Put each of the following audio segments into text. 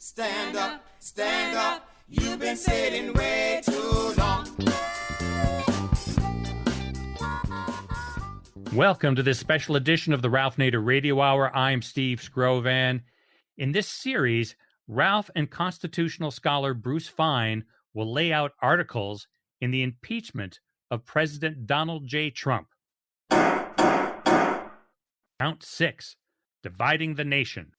Stand up, you've been sitting way too long. Welcome to this special edition of the Ralph Nader Radio Hour. I'm Steve Scrovan. In this series, Ralph and constitutional scholar Bruce Fein will lay out articles in the impeachment of President Donald J. Trump. Count 6, dividing the nation.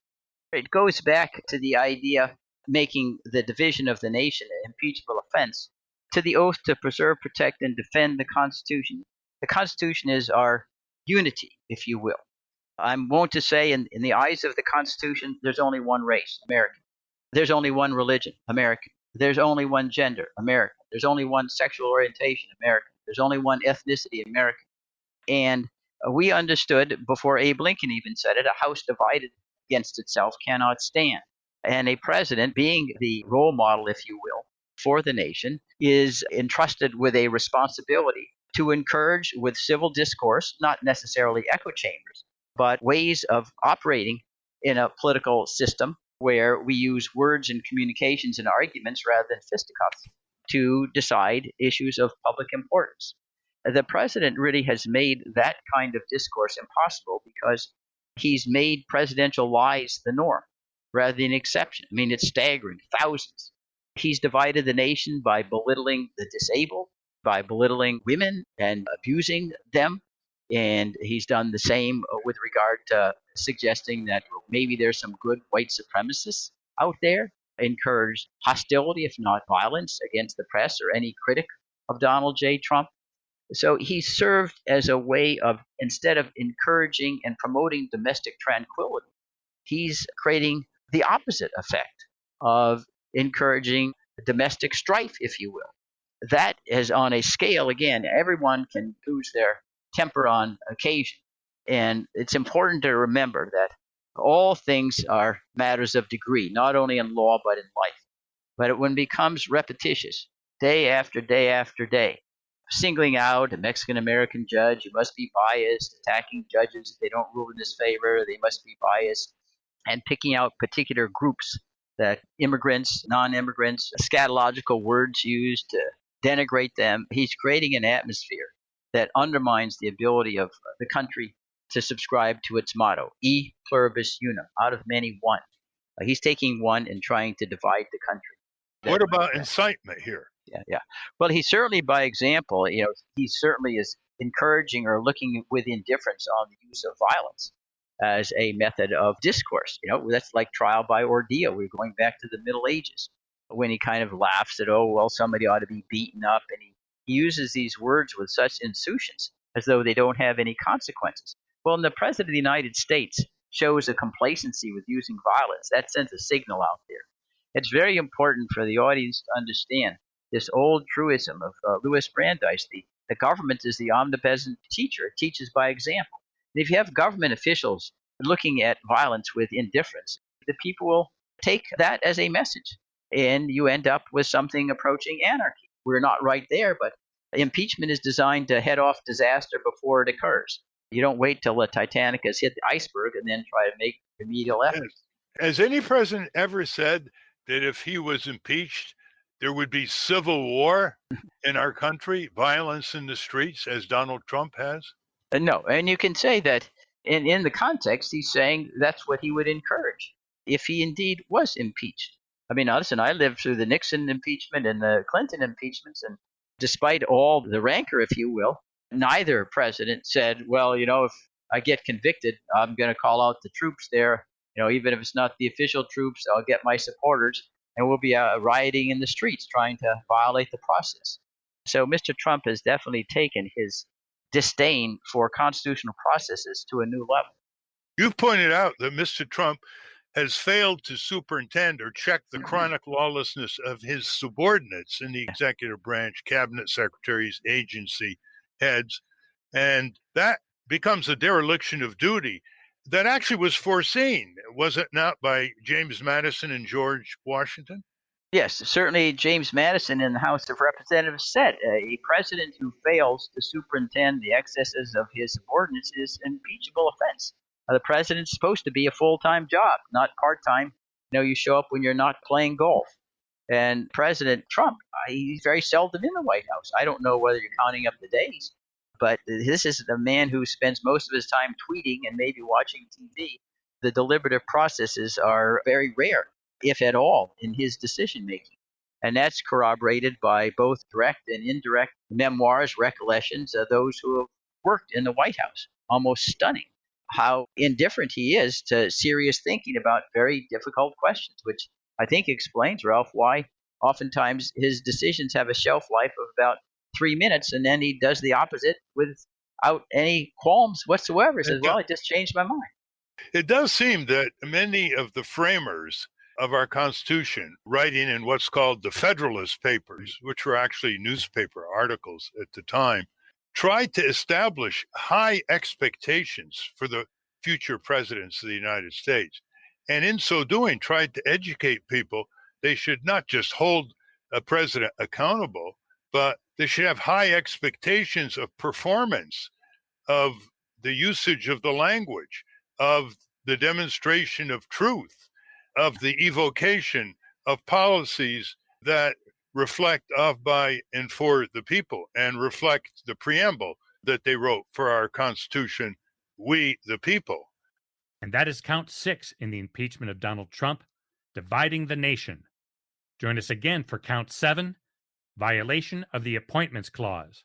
It goes back to the idea making the division of the nation an impeachable offense, to the oath to preserve, protect, and defend the Constitution. The Constitution is our unity, if you will. I'm wont to say in the eyes of the Constitution, there's only one race, American. There's only one religion, American. There's only one gender, American. There's only one sexual orientation, American. There's only one ethnicity, American. And we understood before Abe Lincoln even said it, a house divided against itself cannot stand. And a president, being the role model, if you will, for the nation, is entrusted with a responsibility to encourage with civil discourse, not necessarily echo chambers, but ways of operating in a political system where we use words and communications and arguments rather than fisticuffs to decide issues of public importance. The president really has made that kind of discourse impossible because he's made presidential lies the norm rather than an exception. I mean, it's staggering, thousands. He's divided the nation by belittling the disabled, by belittling women and abusing them. And he's done the same with regard to suggesting that maybe there's some good white supremacists out there, encourage hostility, if not violence, against the press or any critic of Donald J. Trump. So he served as a way of, instead of encouraging and promoting domestic tranquility, he's creating the opposite effect of encouraging domestic strife, if you will. That is on a scale, again, everyone can lose their temper on occasion. And it's important to remember that all things are matters of degree, not only in law, but in life. But when it becomes repetitious, day after day after day, singling out a Mexican-American judge who must be biased, attacking judges if they don't rule in his favor, they must be biased, and picking out particular groups, that immigrants, non-immigrants, scatological words used to denigrate them. He's creating an atmosphere that undermines the ability of the country to subscribe to its motto, e pluribus unum, out of many one. He's taking one and trying to divide the country. What about incitement here? Yeah. Well, he certainly, by example, he certainly is encouraging or looking with indifference on the use of violence as a method of discourse. That's like trial by ordeal. We're going back to the Middle Ages when he kind of laughs at, somebody ought to be beaten up. And he uses these words with such insouciance as though they don't have any consequences. Well, and the President of the United States shows a complacency with using violence. That sends a signal out there. It's very important for the audience to understand this old truism of Louis Brandeis, the government is the omnipresent teacher. It teaches by example. And if you have government officials looking at violence with indifference, the people will take that as a message, and you end up with something approaching anarchy. We're not right there, but impeachment is designed to head off disaster before it occurs. You don't wait till the Titanic has hit the iceberg and then try to make remedial efforts. Has any president ever said that if he was impeached, there would be civil war in our country, violence in the streets, as Donald Trump has? No, and you can say that in the context, he's saying that's what he would encourage if he indeed was impeached. I mean, listen, I lived through the Nixon impeachment and the Clinton impeachments, and despite all the rancor, if you will, neither president said, well, if I get convicted, I'm going to call out the troops there. Even if it's not the official troops, I'll get my supporters, and we'll be rioting in the streets trying to violate the process. So Mr. Trump has definitely taken his disdain for constitutional processes to a new level. You've pointed out that Mr. Trump has failed to superintend or check the chronic lawlessness of his subordinates in the executive branch, cabinet secretaries, agency heads, and that becomes a dereliction of duty that actually was foreseen, was it not, by James Madison and George Washington? Yes, certainly James Madison in the House of Representatives said a president who fails to superintend the excesses of his subordinates is an impeachable offense. The president's supposed to be a full-time job, not part-time You show up when you're not playing golf. And President Trump, he's very seldom in the White House. I don't know whether you're counting up the days, but this is a man who spends most of his time tweeting and maybe watching TV. The deliberative processes are very rare, if at all, in his decision making. And that's corroborated by both direct and indirect memoirs, recollections of those who have worked in the White House. Almost stunning how indifferent he is to serious thinking about very difficult questions, which I think explains, Ralph, why oftentimes his decisions have a shelf life of about 3 minutes, and then he does the opposite without any qualms whatsoever. He says, well, I just changed my mind. It does seem that many of the framers of our Constitution, writing in what's called the Federalist Papers, which were actually newspaper articles at the time, tried to establish high expectations for the future presidents of the United States. And in so doing, tried to educate people they should not just hold a president accountable, but they should have high expectations of performance, of the usage of the language, of the demonstration of truth, of the evocation of policies that reflect of, by, and for the people, and reflect the preamble that they wrote for our Constitution, we the people. And that is count 6 in the impeachment of Donald Trump, dividing the nation. Join us again for count 7, violation of the Appointments Clause.